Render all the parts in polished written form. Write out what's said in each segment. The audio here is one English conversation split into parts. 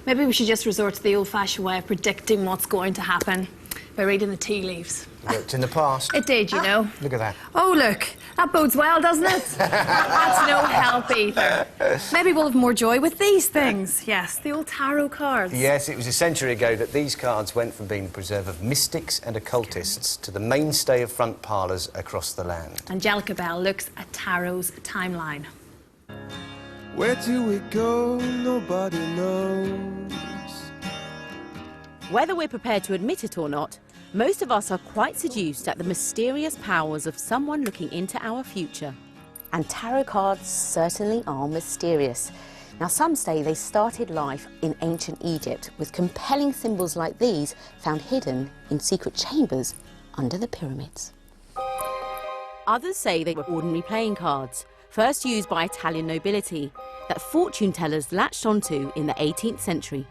Maybe we should just resort to the old-fashioned way of predicting what's going to happen by reading the tea leaves. It worked in the past. It did, you know. Look at that. Oh, look. That bodes well, doesn't it? That's no help either. Maybe we'll have more joy with these things. Yes, the old tarot cards. Yes, it was a century ago that these cards went from being the preserve of mystics and occultists to the mainstay of front parlours across the land. Angelica Bell looks at tarot's timeline. Where do we go? Nobody knows. Whether we're prepared to admit it or not, most of us are quite seduced at the mysterious powers of someone looking into our future. And tarot cards certainly are mysterious. Now, some say they started life in ancient Egypt, with compelling symbols like these found hidden in secret chambers under the pyramids. Others say they were ordinary playing cards, first used by Italian nobility, that fortune tellers latched onto in the 18th century.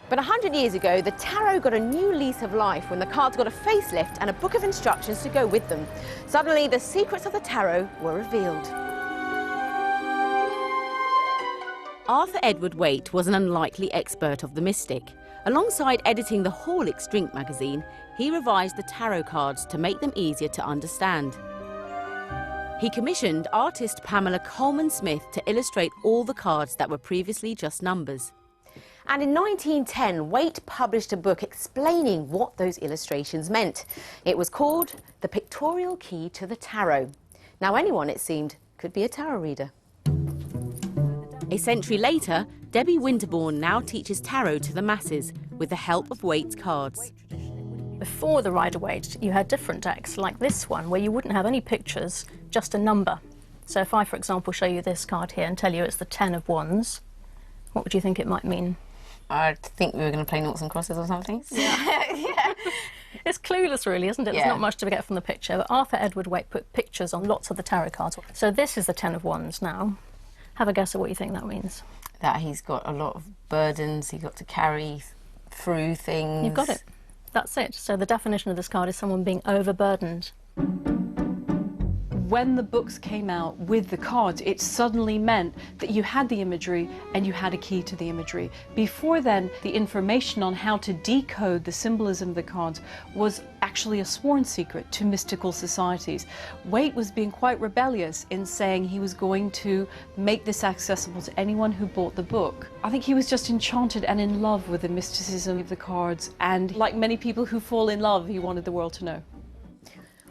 But 100 years ago, the tarot got a new lease of life when the cards got a facelift and a book of instructions to go with them. Suddenly, the secrets of the tarot were revealed. Arthur Edward Waite was an unlikely expert of the mystic. Alongside editing the Horlicks drink magazine, he revised the tarot cards to make them easier to understand. He commissioned artist Pamela Coleman-Smith to illustrate all the cards that were previously just numbers. And in 1910, Waite published a book explaining what those illustrations meant. It was called The Pictorial Key to the Tarot. Now, anyone, it seemed, could be a tarot reader. A century later, Debbie Winterbourne now teaches tarot to the masses with the help of Waite's cards. Before the Rider-Waite, you had different decks, like this one, where you wouldn't have any pictures, just a number. So if I, for example, show you this card here and tell you it's the 10 of Wands, what would you think it might mean? I think we were going to play noughts and crosses or something. Yeah. Yeah. It's clueless, really, isn't it? Yeah. There's not much to get from the picture. But Arthur Edward Waite put pictures on lots of the tarot cards. So this is the 10 of Wands now. Have a guess at what you think that means. That he's got a lot of burdens he's got to carry through things. You've got it. That's it. So the definition of this card is someone being overburdened. When the books came out with the cards, it suddenly meant that you had the imagery and you had a key to the imagery. Before then, the information on how to decode the symbolism of the cards was actually a sworn secret to mystical societies. Waite was being quite rebellious in saying he was going to make this accessible to anyone who bought the book. I think he was just enchanted and in love with the mysticism of the cards, and like many people who fall in love, he wanted the world to know.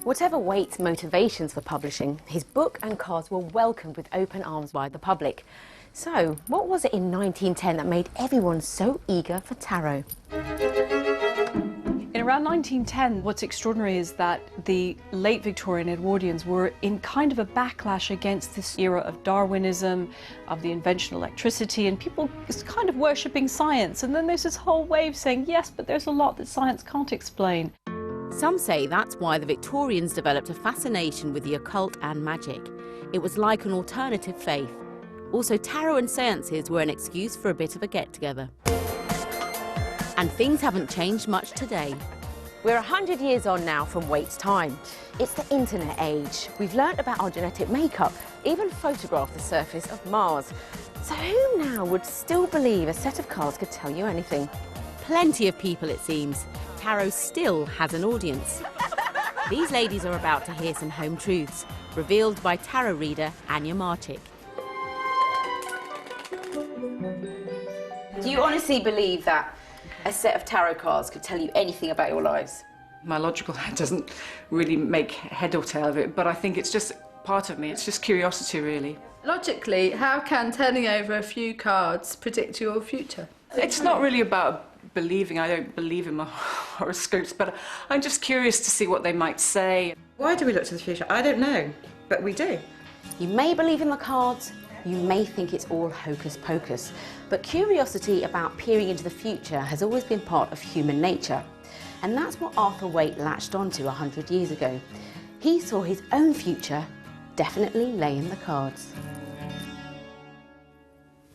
Whatever Waite's motivations for publishing, his book and cards were welcomed with open arms by the public. So, what was it in 1910 that made everyone so eager for tarot? In around 1910, what's extraordinary is that the late Victorian Edwardians were in kind of a backlash against this era of Darwinism, of the invention of electricity, and people was kind of worshipping science. And then there's this whole wave saying, yes, but there's a lot that science can't explain. Some say that's why the Victorians developed a fascination with the occult and magic. It was like an alternative faith. Also, tarot and seances were an excuse for a bit of a get-together. And things haven't changed much today. We're 100 years on now from Waite's time. It's the internet age. We've learnt about our genetic makeup, even photographed the surface of Mars. So who now would still believe a set of cards could tell you anything? Plenty of people, it seems. Tarot still has an audience. These ladies are about to hear some home truths, revealed by tarot reader Anya Marchik. Do you honestly believe that a set of tarot cards could tell you anything about your lives? My logical head doesn't really make head or tail of it, but I think it's just part of me. It's just curiosity, really. Logically, how can turning over a few cards predict your future? It's not really about believing. I don't believe in my horoscopes, but I'm just curious to see what they might say. Why do we look to the future? I don't know, but we do. You may believe in the cards, you may think it's all hocus pocus, but curiosity about peering into the future has always been part of human nature. And that's what Arthur Waite latched onto 100 years ago. He saw his own future definitely lay in the cards.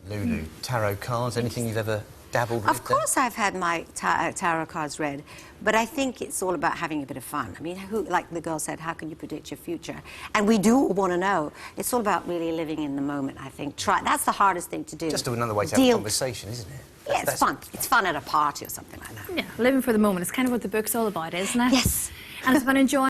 Lulu, tarot cards, anything you've ever dabbled with Of course I've had my tarot cards read, but I think it's all about having a bit of fun. I mean, like the girl said, how can you predict your future? And we do want to know. It's all about really living in the moment, I think. That's the hardest thing to do. Just another way to have a conversation, isn't it? Yeah, it's fun. It's fun at a party or something like that. Yeah, living for the moment. It's kind of what the book's all about, isn't it? Yes. And it's about enjoying